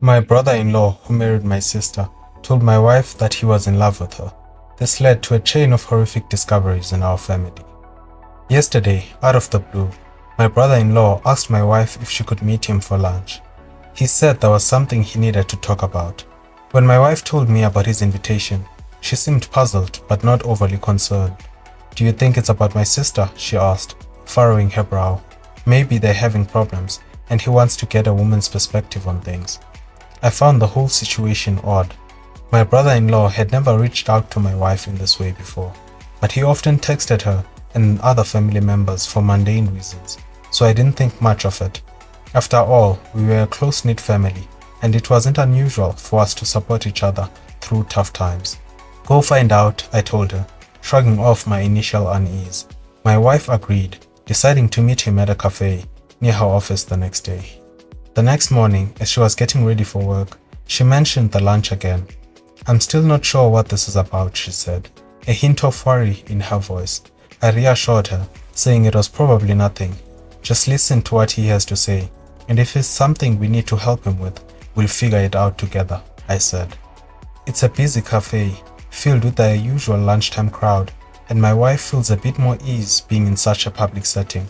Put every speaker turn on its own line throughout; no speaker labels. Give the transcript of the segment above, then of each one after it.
My brother-in-law, who married my sister, told my wife that he was in love with her. This led to a chain of horrific discoveries in our family. Yesterday, out of the blue, my brother-in-law asked my wife if she could meet him for lunch. He said there was something he needed to talk about. When my wife told me about his invitation, she seemed puzzled but not overly concerned. "Do you think it's about my sister?" she asked, furrowing her brow. "Maybe they're having problems, and he wants to get a woman's perspective on things." I found the whole situation odd. My brother-in-law had never reached out to my wife in this way before, but he often texted her and other family members for mundane reasons, so I didn't think much of it. After all, we were a close-knit family, and it wasn't unusual for us to support each other through tough times. "Go find out," I told her, shrugging off my initial unease. My wife agreed, deciding to meet him at a cafe near her office the next day. The next morning, as she was getting ready for work, she mentioned the lunch again. "I'm still not sure what this is about," she said, a hint of worry in her voice. I reassured her, saying it was probably nothing. "Just listen to what he has to say, and if it's something we need to help him with, we'll figure it out together," I said. It's a busy cafe, filled with the usual lunchtime crowd, and my wife feels a bit more ease being in such a public setting.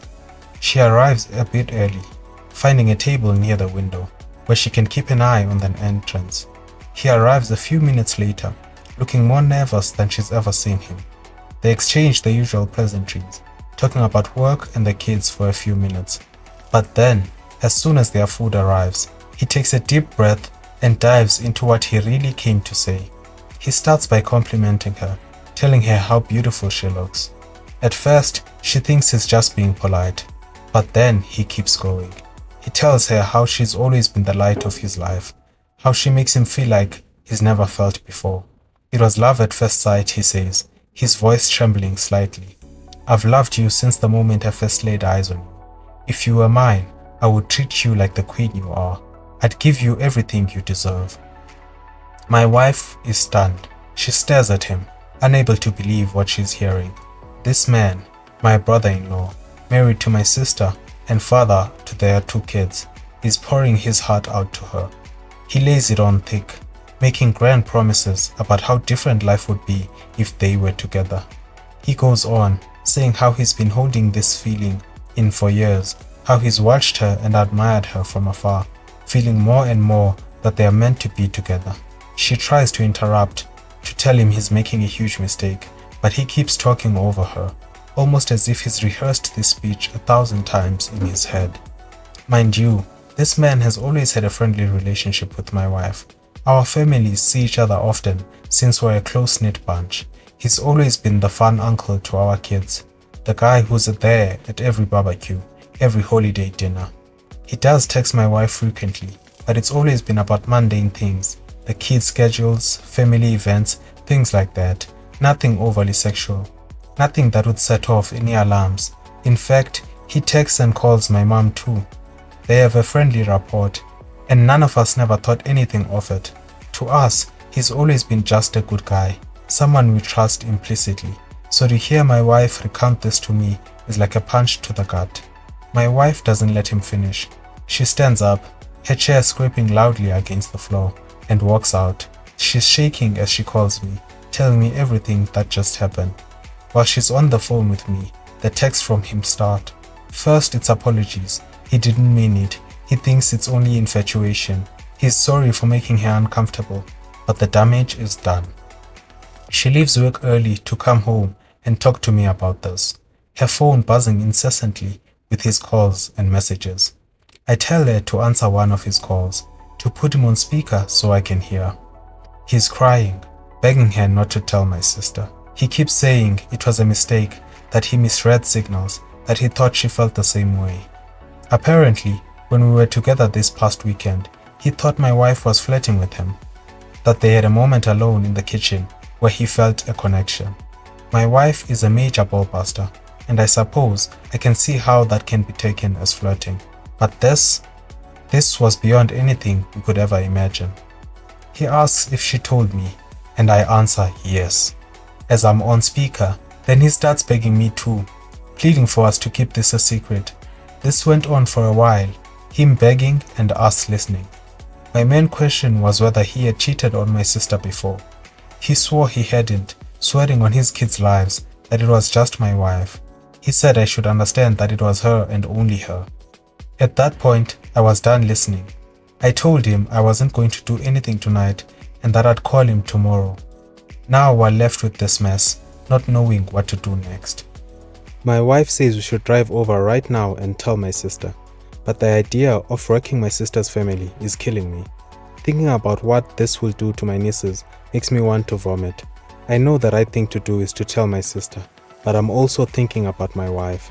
She arrives a bit early, finding a table near the window, where she can keep an eye on the entrance. He arrives a few minutes later, looking more nervous than she's ever seen him. They exchange the usual pleasantries, talking about work and the kids for a few minutes. But then, as soon as their food arrives, he takes a deep breath and dives into what he really came to say. He starts by complimenting her, telling her how beautiful she looks. At first, she thinks he's just being polite, but then he keeps going. He tells her how she's always been the light of his life, how she makes him feel like he's never felt before. It was love at first sight, he says, his voice trembling slightly. "I've loved you since the moment I first laid eyes on you. If you were mine, I would treat you like the queen you are. I'd give you everything you deserve." My wife is stunned. She stares at him, unable to believe what she's hearing. This man, my brother-in-law, married to my sister and father to their 2 kids, is pouring his heart out to her. He lays it on thick, making grand promises about how different life would be if they were together. He goes on, saying how he's been holding this feeling in for years, how he's watched her and admired her from afar, feeling more and more that they are meant to be together. She tries to interrupt, to tell him he's making a huge mistake, but he keeps talking over her, almost as if he's rehearsed this speech 1,000 times in his head. Mind you, this man has always had a friendly relationship with my wife. Our families see each other often since we're a close-knit bunch. He's always been the fun uncle to our kids, the guy who's there at every barbecue, every holiday dinner. He does text my wife frequently, but it's always been about mundane things, the kids' schedules, family events, things like that. Nothing overly sexual. Nothing that would set off any alarms. In fact, he texts and calls my mom too. They have a friendly rapport, and none of us never thought anything of it. To us, he's always been just a good guy, someone we trust implicitly. So to hear my wife recount this to me is like a punch to the gut. My wife doesn't let him finish. She stands up, her chair scraping loudly against the floor, and walks out. She's shaking as she calls me, telling me everything that just happened. While she's on the phone with me, the texts from him start. First, it's apologies. He didn't mean it. He thinks it's only infatuation. He's sorry for making her uncomfortable, but the damage is done. She leaves work early to come home and talk to me about this, her phone buzzing incessantly with his calls and messages. I tell her to answer one of his calls, to put him on speaker so I can hear. He's crying, begging her not to tell my sister. He keeps saying it was a mistake, that he misread signals, that he thought she felt the same way. Apparently, when we were together this past weekend, he thought my wife was flirting with him, that they had a moment alone in the kitchen where he felt a connection. My wife is a major ballbuster, and I suppose I can see how that can be taken as flirting. But this was beyond anything we could ever imagine. He asks if she told me, and I answer yes. As I'm on speaker, then he starts begging me too, pleading for us to keep this a secret. This went on for a while, him begging and us listening. My main question was whether he had cheated on my sister before. He swore he hadn't, swearing on his kids' lives that it was just my wife. He said I should understand that it was her and only her. At that point, I was done listening. I told him I wasn't going to do anything tonight and that I'd call him tomorrow. Now we're left with this mess, not knowing what to do next. My wife says we should drive over right now and tell my sister, but the idea of wrecking my sister's family is killing me. Thinking about what this will do to my nieces makes me want to vomit. I know the right thing to do is to tell my sister, but I'm also thinking about my wife.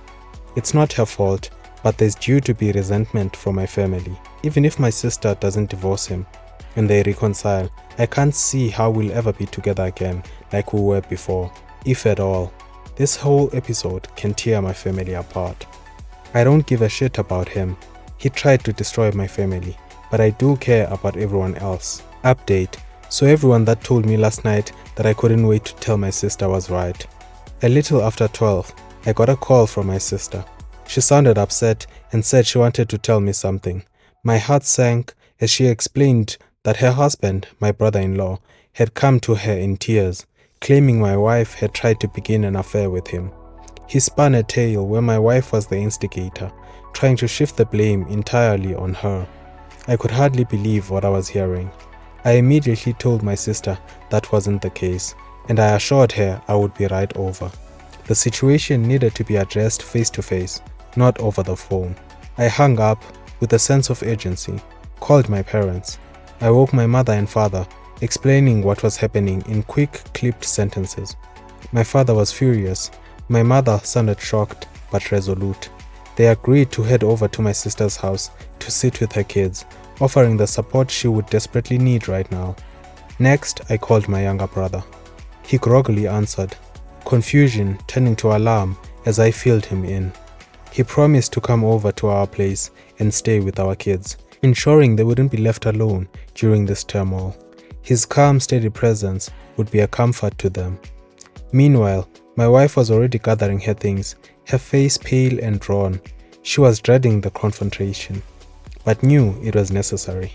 It's not her fault, but there's due to be resentment from my family. Even if my sister doesn't divorce him and they reconcile, I can't see how we'll ever be together again like we were before, if at all. This whole episode can tear my family apart. I don't give a shit about him. He tried to destroy my family, but I do care about everyone else. Update. So everyone that told me last night that I couldn't wait to tell my sister was right. A little after 12, I got a call from my sister. She sounded upset and said she wanted to tell me something. My heart sank as she explained that her husband, my brother-in-law, had come to her in tears, claiming my wife had tried to begin an affair with him. He spun a tale where my wife was the instigator, trying to shift the blame entirely on her. I could hardly believe what I was hearing. I immediately told my sister that wasn't the case, and I assured her I would be right over. The situation needed to be addressed face to face, not over the phone. I hung up with a sense of urgency, called my parents. I woke my mother and father, explaining what was happening in quick, clipped sentences. My father was furious. My mother sounded shocked but resolute. They agreed to head over to my sister's house to sit with her kids, offering the support she would desperately need right now. Next, I called my younger brother. He groggily answered, confusion turning to alarm as I filled him in. He promised to come over to our place and stay with our kids, ensuring they wouldn't be left alone during this turmoil. His calm, steady presence would be a comfort to them. Meanwhile, my wife was already gathering her things, her face pale and drawn. She was dreading the confrontation, but knew it was necessary.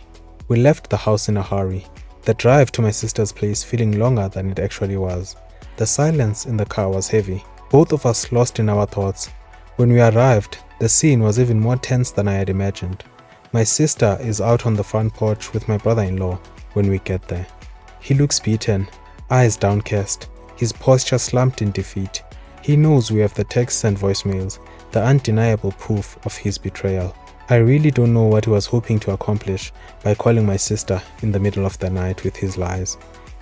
We left the house in a hurry, the drive to my sister's place feeling longer than it actually was. The silence in the car was heavy, both of us lost in our thoughts. When we arrived, the scene was even more tense than I had imagined. My sister is out on the front porch with my brother-in-law when we get there. He looks beaten, eyes downcast, his posture slumped in defeat. He knows we have the texts and voicemails, the undeniable proof of his betrayal. I really don't know what he was hoping to accomplish by calling my sister in the middle of the night with his lies.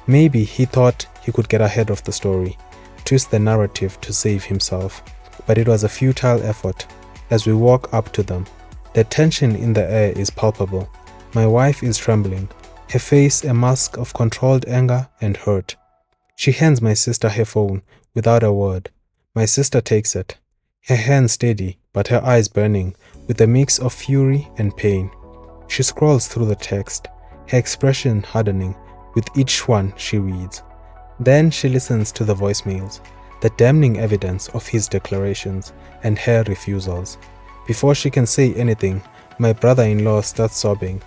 Maybe he thought he could get ahead of the story, twist the narrative to save himself, but it was a futile effort. As we walk up to them, the tension in the air is palpable. My wife is trembling, her face a mask of controlled anger and hurt. She hands my sister her phone without a word. My sister takes it, her hand steady but her eyes burning with a mix of fury and pain. She scrolls through the text, her expression hardening with each one she reads. Then she listens to the voicemails, the damning evidence of his declarations and her refusals. Before she can say anything, my brother-in-law starts sobbing.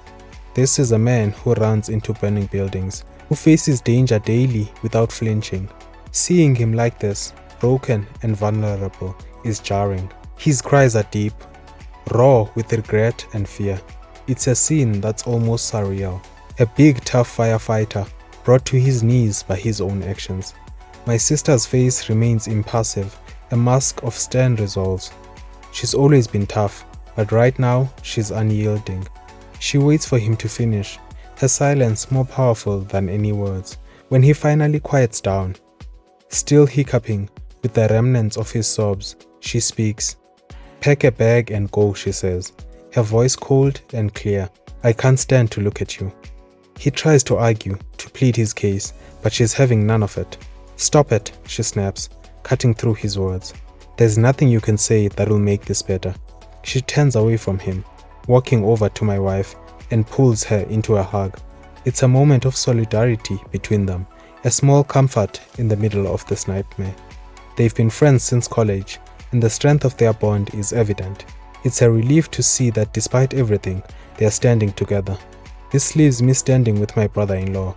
This is a man who runs into burning buildings, who faces danger daily without flinching. Seeing him like this, broken and vulnerable, is jarring. His cries are deep, raw with regret and fear. It's a scene that's almost surreal. A big, tough firefighter brought to his knees by his own actions. My sister's face remains impassive, a mask of stern resolve. She's always been tough, but right now she's unyielding. She waits for him to finish, her silence more powerful than any words. When he finally quiets down, still hiccuping with the remnants of his sobs, she speaks. Pack a bag and go, she says, her voice cold and clear. I can't stand to look at you. He tries to argue, to plead his case, but she's having none of it. Stop it, she snaps, cutting through his words. There's nothing you can say that will make this better. She turns away from him, walking over to my wife and pulls her into a hug. It's a moment of solidarity between them, a small comfort in the middle of this nightmare. They've been friends since college, and the strength of their bond is evident. It's a relief to see that despite everything, they are standing together. This leaves me standing with my brother-in-law.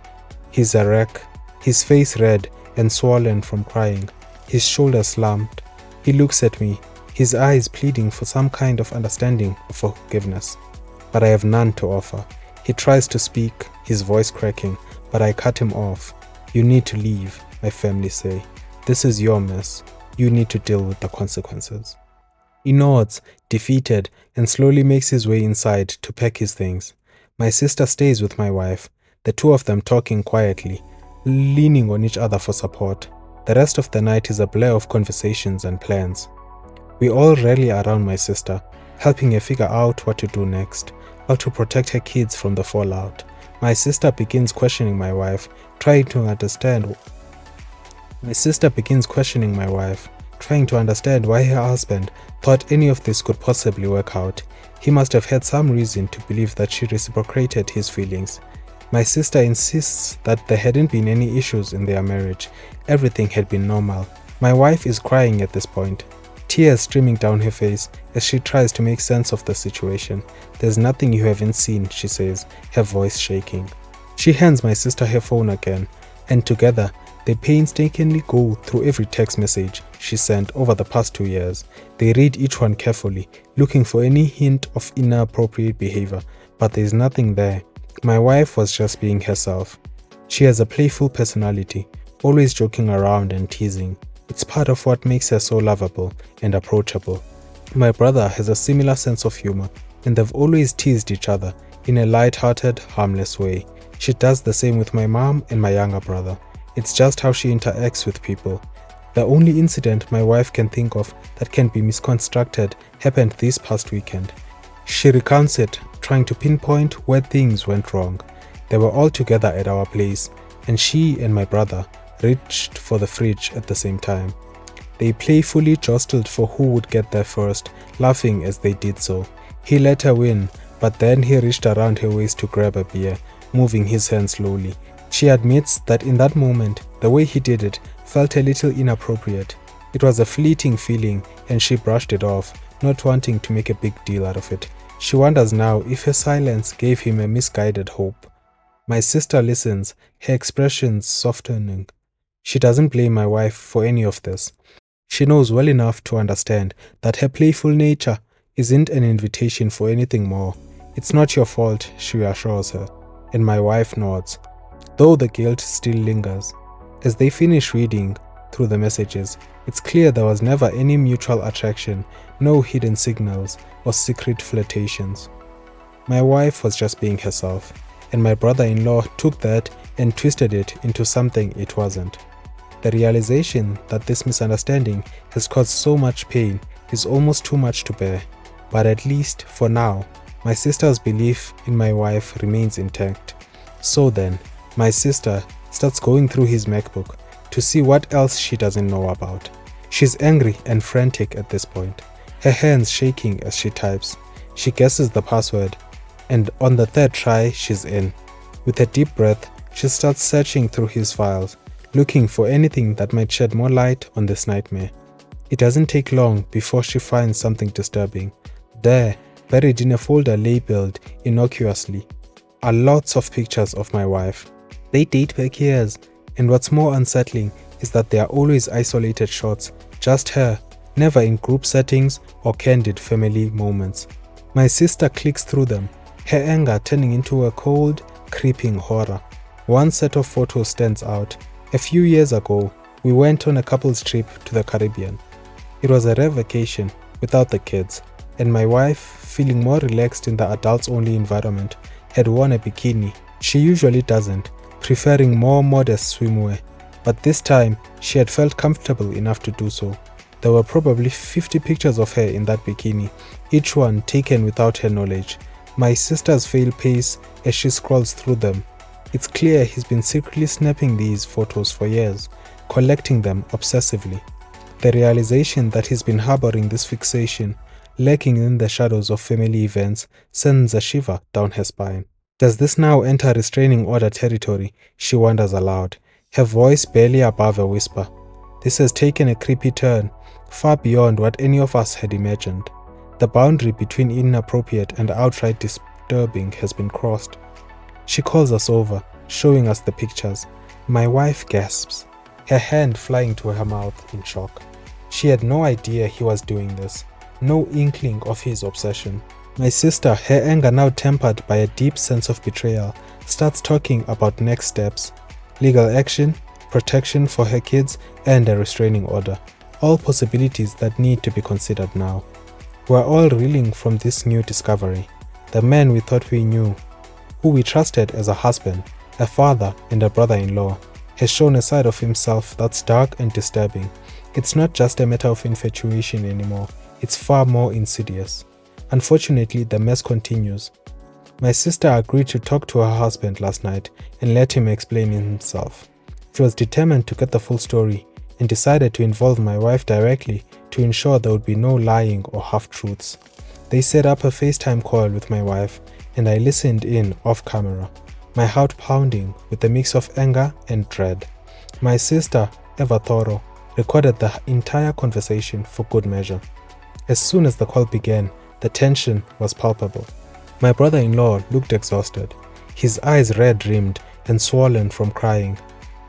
He's a wreck, his face red and swollen from crying, his shoulders slumped. He looks at me, his eyes pleading for some kind of understanding or forgiveness. But I have none to offer. He tries to speak, his voice cracking, but I cut him off. You need to leave, my family say. This is your mess. You need to deal with the consequences. He nods, defeated, and slowly makes his way inside to pack his things. My sister stays with my wife, the two of them talking quietly, leaning on each other for support. The rest of the night is a blur of conversations and plans. We all rally around my sister, helping her figure out what to do next, how to protect her kids from the fallout. My sister begins questioning my wife, trying to understand why her husband thought any of this could possibly work out. He must have had some reason to believe that she reciprocated his feelings. My sister insists that there hadn't been any issues in their marriage. Everything had been normal. My wife is crying at this point, tears streaming down her face as she tries to make sense of the situation. There's nothing you haven't seen, she says, her voice shaking. She hands my sister her phone again, and together they painstakingly go through every text message she sent over the past 2 years. They read each one carefully, looking for any hint of inappropriate behavior, but there's nothing there. My wife was just being herself. She has a playful personality, always joking around and teasing. It's part of what makes her so lovable and approachable. My brother has a similar sense of humor, and they've always teased each other in a light-hearted, harmless way. She does the same with my mom and my younger brother. It's just how she interacts with people. The only incident my wife can think of that can be misconstrued happened this past weekend. She recounts it, trying to pinpoint where things went wrong. They were all together at our place, and she and my brother reached for the fridge at the same time. They playfully jostled for who would get there first, laughing as they did so. He let her win, but then he reached around her waist to grab a beer, moving his hand slowly. She admits that in that moment, the way he did it felt a little inappropriate. It was a fleeting feeling, and she brushed it off, not wanting to make a big deal out of it. She wonders now if her silence gave him a misguided hope. My sister listens, her expressions softening. She doesn't blame my wife for any of this. She knows well enough to understand that her playful nature isn't an invitation for anything more. It's not your fault, she reassures her, and my wife nods, though the guilt still lingers. As they finish reading through the messages, it's clear there was never any mutual attraction, no hidden signals or secret flirtations. My wife was just being herself, and my brother-in-law took that and twisted it into something it wasn't. The realization that this misunderstanding has caused so much pain is almost too much to bear, but at least for now, my sister's belief in my wife remains intact. So then, my sister starts going through his MacBook to see what else she doesn't know about. She's angry and frantic at this point, her hands shaking as she types. She guesses the password, and on the third try, she's in. With a deep breath, she starts searching through his files, looking for anything that might shed more light on this nightmare. It doesn't take long before she finds something disturbing. There, buried in a folder labeled innocuously, are lots of pictures of my wife. They date back years, and what's more unsettling is that they are always isolated shots, just her, never in group settings or candid family moments. My sister clicks through them, her anger turning into a cold, creeping horror. One set of photos stands out. A few years ago, we went on a couple's trip to the Caribbean. It was a rare vacation without the kids, and my wife, feeling more relaxed in the adults-only environment, had worn a bikini. She usually doesn't, preferring more modest swimwear, but this time she had felt comfortable enough to do so. There were probably 50 pictures of her in that bikini, each one taken without her knowledge. My sister's fail pace as she scrolls through them. It's clear he's been secretly snapping these photos for years, collecting them obsessively. The realization that he's been harboring this fixation, lurking in the shadows of family events, sends a shiver down her spine. Does this now enter restraining order territory? She wonders aloud, her voice barely above a whisper. This has taken a creepy turn, far beyond what any of us had imagined. The boundary between inappropriate and outright disturbing has been crossed. She calls us over, showing us the pictures. My wife gasps, her hand flying to her mouth in shock. She had no idea he was doing this, no inkling of his obsession. My sister, her anger now tempered by a deep sense of betrayal, starts talking about next steps, legal action, protection for her kids, and a restraining order. All possibilities that need to be considered now. We're all reeling from this new discovery. The man we thought we knew, who we trusted as a husband, a father, and a brother-in-law, has shown a side of himself that's dark and disturbing. It's not just a matter of infatuation anymore, it's far more insidious. Unfortunately, the mess continues. My sister agreed to talk to her husband last night and let him explain himself. She was determined to get the full story and decided to involve my wife directly to ensure there would be no lying or half-truths. They set up a FaceTime call with my wife and I listened in off camera, my heart pounding with a mix of anger and dread. My sister, ever thorough, recorded the entire conversation for good measure. As soon as the call began, the tension was palpable. My brother-in-law looked exhausted, his eyes red-rimmed and swollen from crying.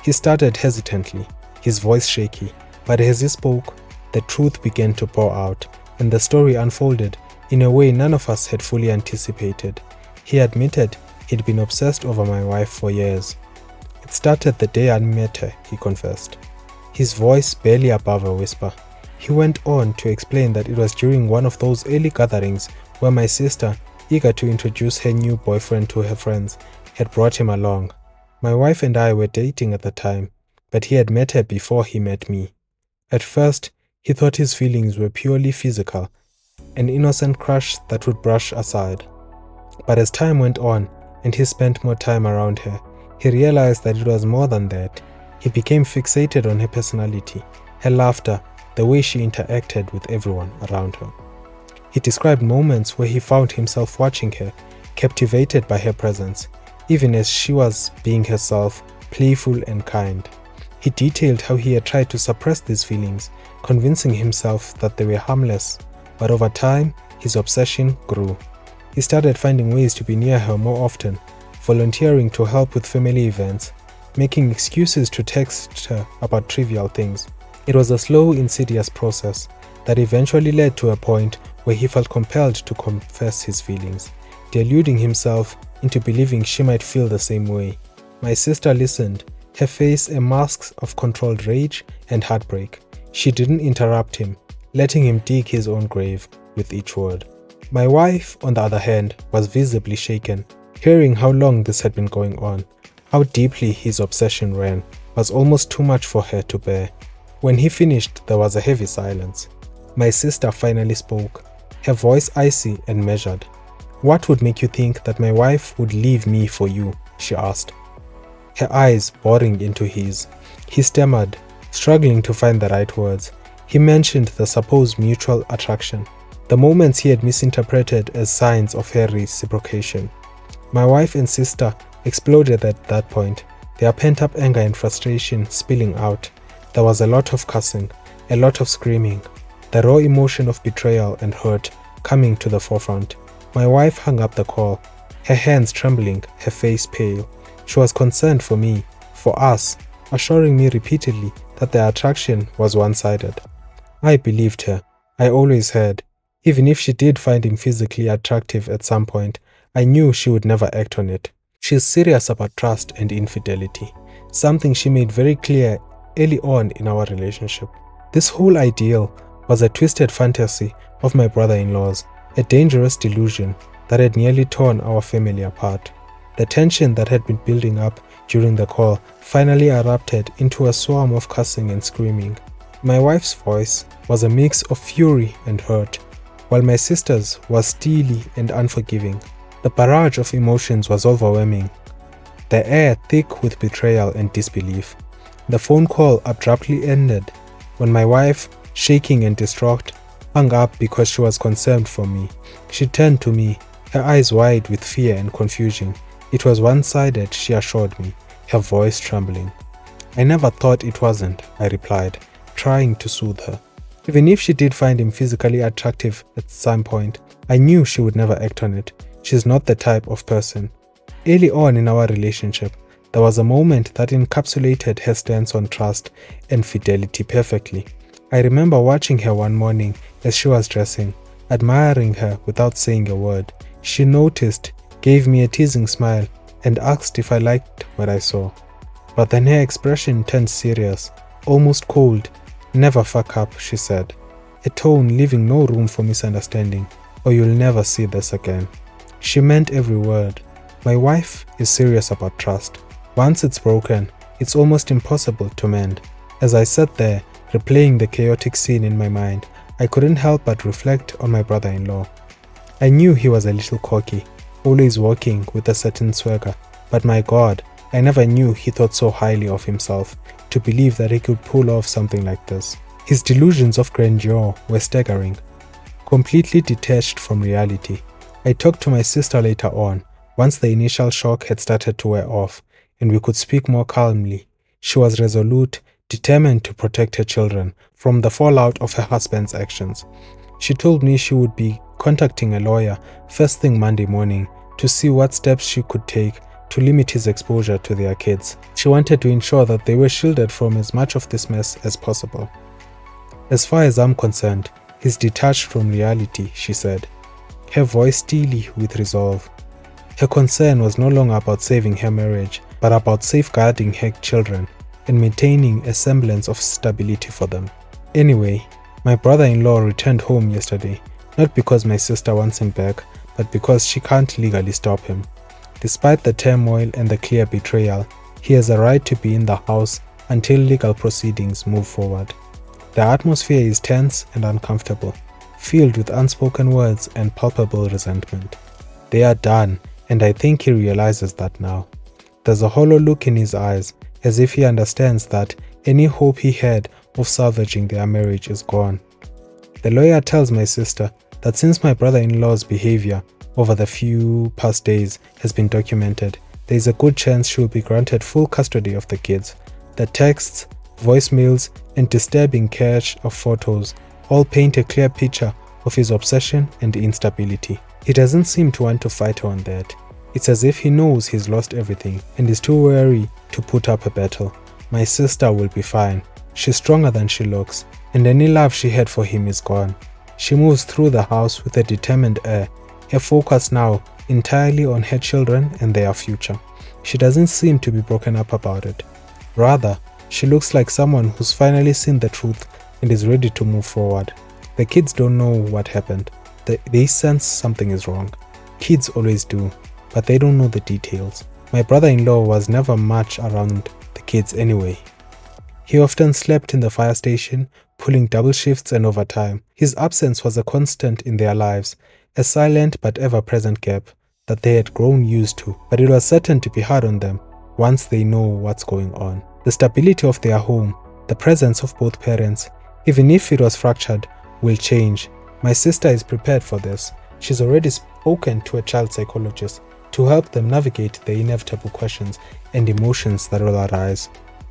He started hesitantly, his voice shaky, but as he spoke, the truth began to pour out, and the story unfolded in a way none of us had fully anticipated. He admitted he'd been obsessed over my wife for years. It started the day I met her, he confessed, his voice barely above a whisper. He went on to explain that it was during one of those early gatherings where my sister, eager to introduce her new boyfriend to her friends, had brought him along. My wife and I were dating at the time, but he had met her before he met me. At first, he thought his feelings were purely physical, an innocent crush that would brush aside. But as time went on and he spent more time around her, he realized that it was more than that. He became fixated on her personality, her laughter, the way she interacted with everyone around her. He described moments where he found himself watching her, captivated by her presence, even as she was being herself, playful and kind. He detailed how he had tried to suppress these feelings, convincing himself that they were harmless, but over time, his obsession grew. He started finding ways to be near her more often, volunteering to help with family events, making excuses to text her about trivial things. It was a slow, insidious process that eventually led to a point where he felt compelled to confess his feelings, deluding himself into believing she might feel the same way. My sister listened, her face a mask of controlled rage and heartbreak. She didn't interrupt him, letting him dig his own grave with each word. My wife, on the other hand, was visibly shaken, hearing how long this had been going on. How deeply his obsession ran was almost too much for her to bear. When he finished, there was a heavy silence. My sister finally spoke, her voice icy and measured. "What would make you think that my wife would leave me for you?" she asked, her eyes boring into his. He stammered, struggling to find the right words. He mentioned the supposed mutual attraction, the moments he had misinterpreted as signs of her reciprocation. My wife and sister exploded at that point, their pent-up anger and frustration spilling out. There was a lot of cussing, a lot of screaming, the raw emotion of betrayal and hurt coming to the forefront. My wife hung up the call, her hands trembling, her face pale. She was concerned for me, for us, assuring me repeatedly that the attraction was one-sided. I believed her. I always had. Even if she did find him physically attractive at some point, I knew she would never act on it. She's serious about trust and infidelity, something she made very clear early on in our relationship. This whole ideal was a twisted fantasy of my brother-in-law's, a dangerous delusion that had nearly torn our family apart. The tension that had been building up during the call finally erupted into a swarm of cussing and screaming. My wife's voice was a mix of fury and hurt, while my sister's was steely and unforgiving. The barrage of emotions was overwhelming, the air thick with betrayal and disbelief. The phone call abruptly ended when my wife, shaking and distraught, hung up because she was concerned for me. She turned to me, her eyes wide with fear and confusion. It was one-sided, she assured me, her voice trembling. "I never thought it wasn't," I replied, trying to soothe her. Even if she did find him physically attractive at some point, I knew she would never act on it. She's not the type of person. Early on in our relationship, there was a moment that encapsulated her stance on trust and fidelity perfectly. I remember watching her one morning as she was dressing, admiring her without saying a word. She noticed, gave me a teasing smile, and asked if I liked what I saw. But then her expression turned serious, almost cold. "Never fuck up," she said, a tone leaving no room for misunderstanding, "or you'll never see this again." She meant every word. My wife is serious about trust. Once it's broken, it's almost impossible to mend. As I sat there, replaying the chaotic scene in my mind, I couldn't help but reflect on my brother-in-law. I knew he was a little cocky, always walking with a certain swagger, but my God, I never knew he thought so highly of himself to believe that he could pull off something like this. His delusions of grandeur were staggering, completely detached from reality. I talked to my sister later on, once the initial shock had started to wear off, and we could speak more calmly. She was resolute, determined to protect her children from the fallout of her husband's actions. She told me she would be contacting a lawyer first thing Monday morning to see what steps she could take to limit his exposure to their kids. She wanted to ensure that they were shielded from as much of this mess as possible. "As far as I'm concerned, he's detached from reality," she said, her voice steely with resolve. Her concern was no longer about saving her marriage, but about safeguarding her children and maintaining a semblance of stability for them. Anyway, my brother-in-law returned home yesterday, not because my sister wants him back, but because she can't legally stop him. Despite the turmoil and the clear betrayal, he has a right to be in the house until legal proceedings move forward. The atmosphere is tense and uncomfortable, filled with unspoken words and palpable resentment. They are done, and I think he realizes that now. There's a hollow look in his eyes, as if he understands that any hope he had of salvaging their marriage is gone. The lawyer tells my sister that since my brother-in-law's behavior over the few past days has been documented, there is a good chance she will be granted full custody of the kids. The texts, voicemails, and disturbing cache of photos all paint a clear picture of his obsession and instability. He doesn't seem to want to fight her on that. It's as if he knows he's lost everything and is too wary to put up a battle. My sister will be fine. She's stronger than she looks, and any love she had for him is gone. She moves through the house with a determined air, her focus now entirely on her children and their future. She doesn't seem to be broken up about it. Rather, she looks like someone who's finally seen the truth and is ready to move forward. The kids don't know what happened. They sense something is wrong. Kids always do, but they don't know the details. My brother-in-law was never much around the kids anyway. He often slept in the fire station, pulling double shifts and overtime. His absence was a constant in their lives, a silent but ever-present gap that they had grown used to, but it was certain to be hard on them once they know what's going on. The stability of their home, the presence of both parents, even if it was fractured, will change. My sister is prepared for this. She's already spoken to a child psychologist to help them navigate the inevitable questions and emotions that will arise.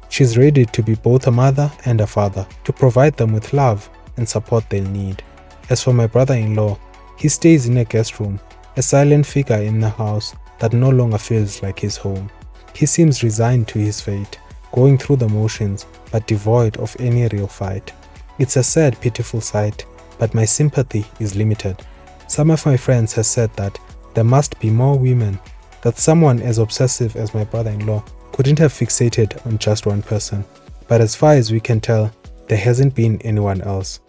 She's ready to be both a mother and a father, to provide them with love and support they'll need. As for my brother-in-law, he stays in a guest room, a silent figure in a house that no longer feels like his home. He seems resigned to his fate, going through the motions but devoid of any real fight. It's a sad, pitiful sight, but my sympathy is limited. Some of my friends have said that there must be more women, that someone as obsessive as my brother-in-law couldn't have fixated on just one person, but as far as we can tell, there hasn't been anyone else.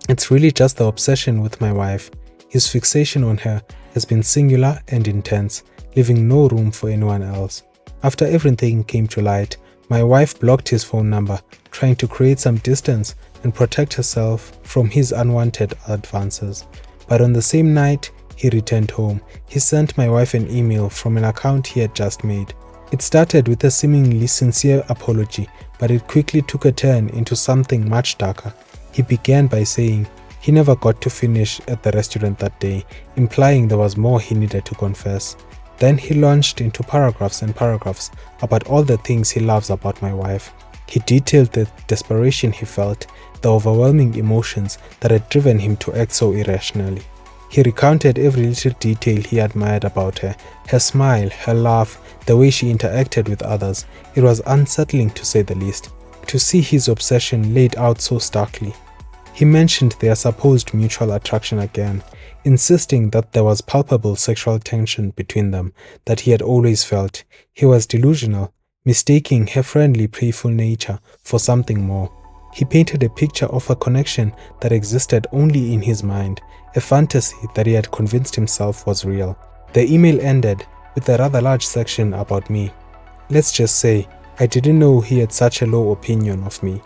It's really just the obsession with my wife. His fixation on her has been singular and intense, leaving no room for anyone else. After everything came to light, my wife blocked his phone number, trying to create some distance and protect herself from his unwanted advances. But on the same night he returned home, he sent my wife an email from an account he had just made. It started with a seemingly sincere apology, but it quickly took a turn into something much darker. He began by saying he never got to finish at the restaurant that day, implying there was more he needed to confess. Then he launched into paragraphs and paragraphs about all the things he loves about my wife. He detailed the desperation he felt, the overwhelming emotions that had driven him to act so irrationally. He recounted every little detail he admired about her, her smile, her laugh, the way she interacted with others. It was unsettling to say the least, to see his obsession laid out so starkly. He mentioned their supposed mutual attraction again, insisting that there was palpable sexual tension between them that he had always felt. He was delusional, mistaking her friendly, playful nature for something more. He painted a picture of a connection that existed only in his mind, a fantasy that he had convinced himself was real. The email ended with a rather large section about me. Let's just say, I didn't know he had such a low opinion of me.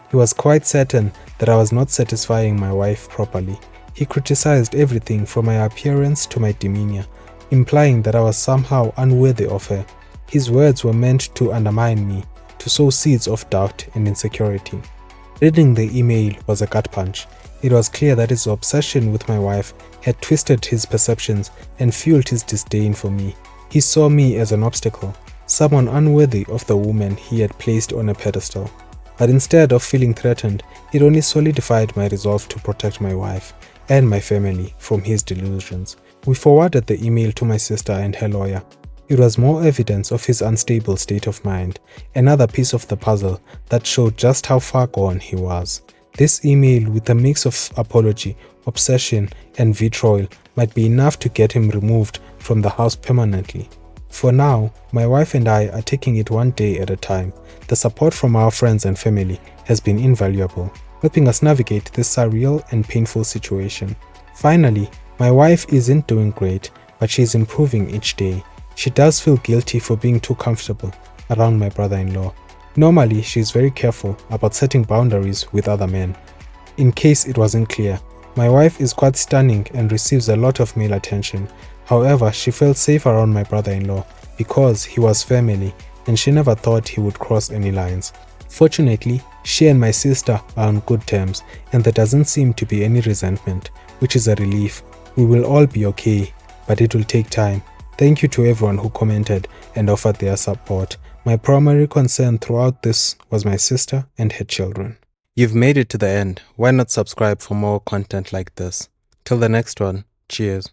He was quite certain that I was not satisfying my wife properly. He criticized everything from my appearance to my demeanor, implying that I was somehow unworthy of her. His words were meant to undermine me, to sow seeds of doubt and insecurity. Reading the email was a gut punch. It was clear that his obsession with my wife had twisted his perceptions and fueled his disdain for me. He saw me as an obstacle, someone unworthy of the woman he had placed on a pedestal. But instead of feeling threatened, it only solidified my resolve to protect my wife and my family from his delusions. We forwarded the email to my sister and her lawyer. It was more evidence of his unstable state of mind, another piece of the puzzle that showed just how far gone he was. This email, with a mix of apology, obsession, and vitriol, might be enough to get him removed from the house permanently. For now, my wife and I are taking it one day at a time. The support from our friends and family has been invaluable, helping us navigate this surreal and painful situation. Finally, my wife isn't doing great, but she's improving each day. She does feel guilty for being too comfortable around my brother-in-law. Normally, she's very careful about setting boundaries with other men. In case it wasn't clear, my wife is quite stunning and receives a lot of male attention. However, she felt safe around my brother-in-law because he was family and she never thought he would cross any lines. Fortunately, she and my sister are on good terms and there doesn't seem to be any resentment, which is a relief. We will all be okay, but it will take time. Thank you to everyone who commented and offered their support. My primary concern throughout this was my sister and her children. You've made it to the end. Why not subscribe for more content like this? Till the next one, cheers.